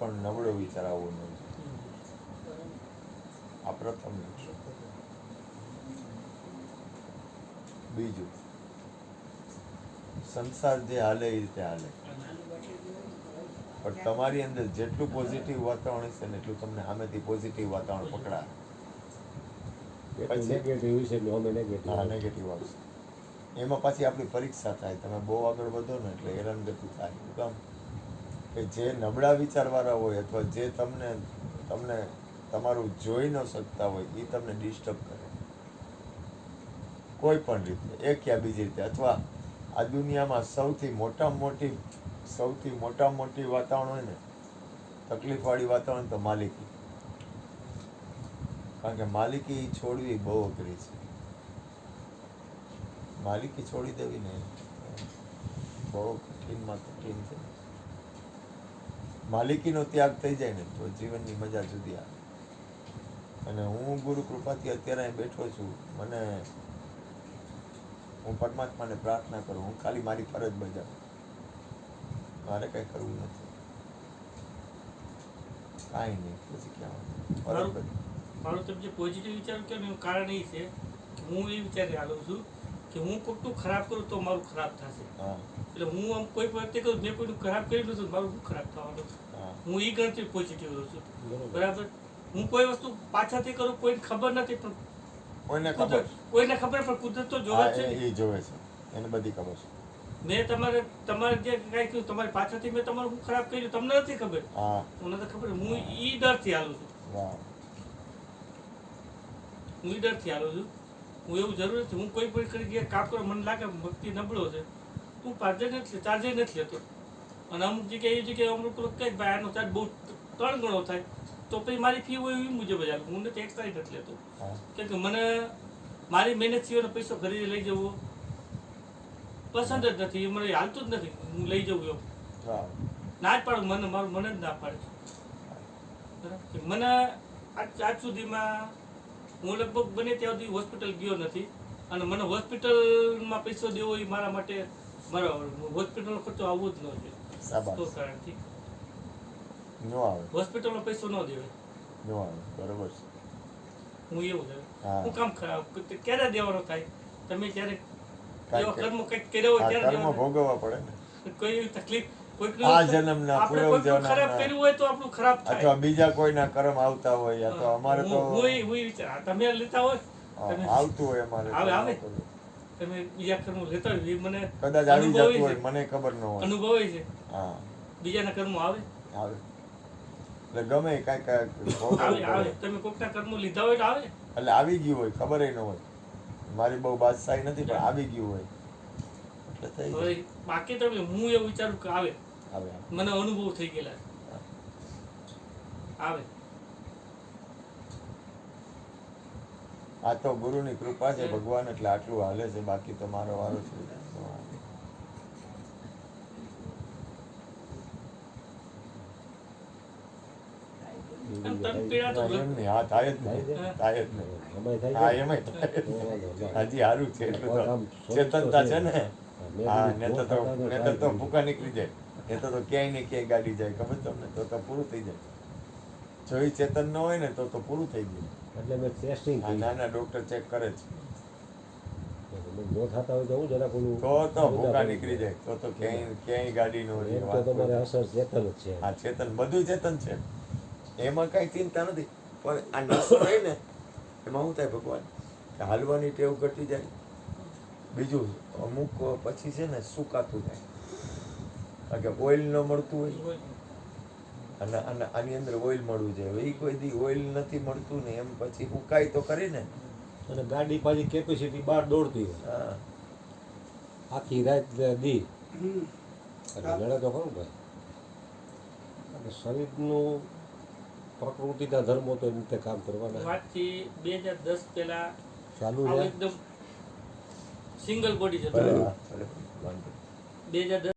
પણ નબળો વિચાર આવવો નહીં. આ પ્રથમ લક્ષણ. બીજું, સંસાર જે હાલે એ રીતે હાલે, પણ તમારી અંદર જેટલું પોઝિટિવ વાતાવરણ હશે ને એટલું તમને સામેથી પોઝિટિવ વાતાવરણ પકડાય. નેગેટિવ આવશે. એમાં પાછી આપણી પરીક્ષા થાય. તમે બહુ આગળ વધો ને એટલે હેરાનગતિ થાય. શું કામ? કે જે નબળા વિચારવાળા હોય અથવા જે તમને તમારું જોઈ ન શકતા હોય એ તમને ડિસ્ટર્બ કરે કોઈ પણ રીતે, એક યા બીજી રીતે. અથવા આ દુનિયામાં સૌથી મોટામાં મોટી વાતાવરણ હોય ને, તકલીફવાળી વાતાવરણ તો માલિકી. કારણ કે માલિકી છોડવી બહુ અઘરી છે. માલિકી છોડી દેવી ને બહુ કઠિનમાં કઠિન છે. માલિકીનો ત્યાગ થઈ જાય ને તો જીવનની મજા જુદી આવે. અને હું ગુરુ કૃપાથી અત્યારે અહીં બેઠો છું. હું પરમાત્માને પ્રાર્થના કરું, હું ખાલી મારી ફરજ બજાવું, મારે કંઈ કરવું નથી, કાંઈ નહીં. પછી ક્યાં ફરજ બજાવું. મારું તમે જે પોઝિટિવ વિચાર કે એનું કારણ એ છે કે હું એ વિચારી હાલું છું કે હું કોઈકનું ખરાબ કરું તો મારું ખરાબ થશે. એટલે હું આમ કોઈ વ્યક્તિ કરું, મેં કોઈનું ખરાબ કર્યું નથી, મારું શું ખરાબ થવાનું? હું એ ગણતરી પોઝિટિવ રહું છું. બરાબર. હું કોઈ વસ્તુ પાછળથી કરું, કોઈને ખબર નથી, પણ કોઈને ખબર પણ કુદરત તો જોવે છે. એ જોવે છે, એને બધી ખબર છે. મેં તમારે જે કઈ કહ્યું, તમારી પાછળથી મેં તમારું શું ખરાબ કર્યું તમને નથી ખબર. મને તો ખબર. હું ઈ ડરથી હાલું છું. હું એવું જરૂર નથી. હું કોઈ પણ કરી કામ કરો, મને લાગે ભક્તિ નબળો છે, હું ચાર્જર નથી લેતો. અને અમુક જગ્યાએ એ જગ્યાએ અમુક લોકો કહે ભાઈ આનો ચાર્જ બહુ 3 ગણો થાય, તો પછી મારી ફી હોય એ મુજબ જ હું નથી એક્સ્ટ્રા નથી લેતો. કેમ કે મને મારી મહેનત સિવાયનો પૈસો ઘરે લઈ જવો પસંદ જ નથી. એ મને હાલતું જ નથી હું લઈ જવું એવું. ના જ પાડું, મને જ ના પાડે. બરાબર. મને આજ સુધીમાં હું લગભગ બને ત્યાં સુધી હોસ્પિટલ ગયો નથી. અને મને હોસ્પિટલમાં પૈસો દેવો એ મારા માટે મારો હોસ્પિટલનો ખર્ચો આવવો જ ન જોઈએ. તો કારણથી હોસ્પિટલનો પૈસો ન દેવાય. બરોબર છે. હું એવું છે. હું કામ ખરાબ ક્યારે દેવાનો થાય? તમે જ્યારે એવા કર્મ કંઈક કર્યો હોય ત્યારે કર્મ ભોગવવા પડે ને. કોઈ એવી તકલીફ આ જન્મના પૂર્વ ખરાબ કર્યું હોય તો આપણું ખરાબ થાય. અથવા બીજા કોઈના કર્મ આવતા હોય અથવા અમારે તો તમે લેતા હોય આવતું હોય અમારે આવે તમે બીજા કર્મો લેતા હોય એ મને કદાચ આવી જતું હોય, મને ખબર ન હોય. અનુભવે છે. બીજાના કર્મો આવે એટલે ગમે કાંઈક આવે. તમે કોકના કર્મો લીધા હોય તો આવે. એટલે આવી ગયું હોય, ખબર ન હોય. મારી બહુ બાદશાહી નથી, પણ આવી ગયું હોય એટલે થઈ જાય. બાકી તમે હું એવું વિચારું કે આવે. મને અનુભવ થઈ ગયેલા આવે. આ તો ગુરુની કૃપા છે, ભગવાન એટલે આટલું હાલે છે. બાકી તો મારો વારો છે. હજી સારું છે એટલું તો ચેતનતા છે ને. નેતર તો ભૂકા નીકળી જાય. નેતર તો ક્યાંય ને ક્યાંય ગાડી જાય. ખબર તમને? તો પૂરું થઈ જાય. જો એ ચેતન ન હોય ને તો પૂરું થઈ ગયું. એટલે મેં ટેસ્ટિંગ નાના ડોક્ટર ચેક કરે છે. જો થતા હોય તો હું જરા પેલું તો ભૂકા નીકળી જાય. તો ક્યાંય ગાડી નો તમારે અસર ચેતન જ છે. આ ચેતન બધું ચેતન છે. એમાં કઈ ચિંતા નથી. પણ આ નસો હોય ને એમાં શું થાય ભગવાન કે હાલવાની ટેવ ઘટી જાય. બીજું અમુક પછી છે ને સુકાતું જાય. કારણ કે ઓઇલ ન મળતું હોય અને આની અંદર ઓઇલ મળવું જોઈએ. એ કોઈ દી ઓઇલ નથી મળતું ને એમ પછી ઉકાય તો કરી ને. અને ગાડી પાછી કેપેસિટી બહાર દોડતી હોય આખી રાત દી એટલે લડે તો ખરું ભાઈ. અને શરીરનું પ્રકૃતિના ધર્મો તો એ રીતે કામ કરવાના. વાતથી 2010 પહેલા ચાલુ એકદમ સિંગલ બોડી જતો 2010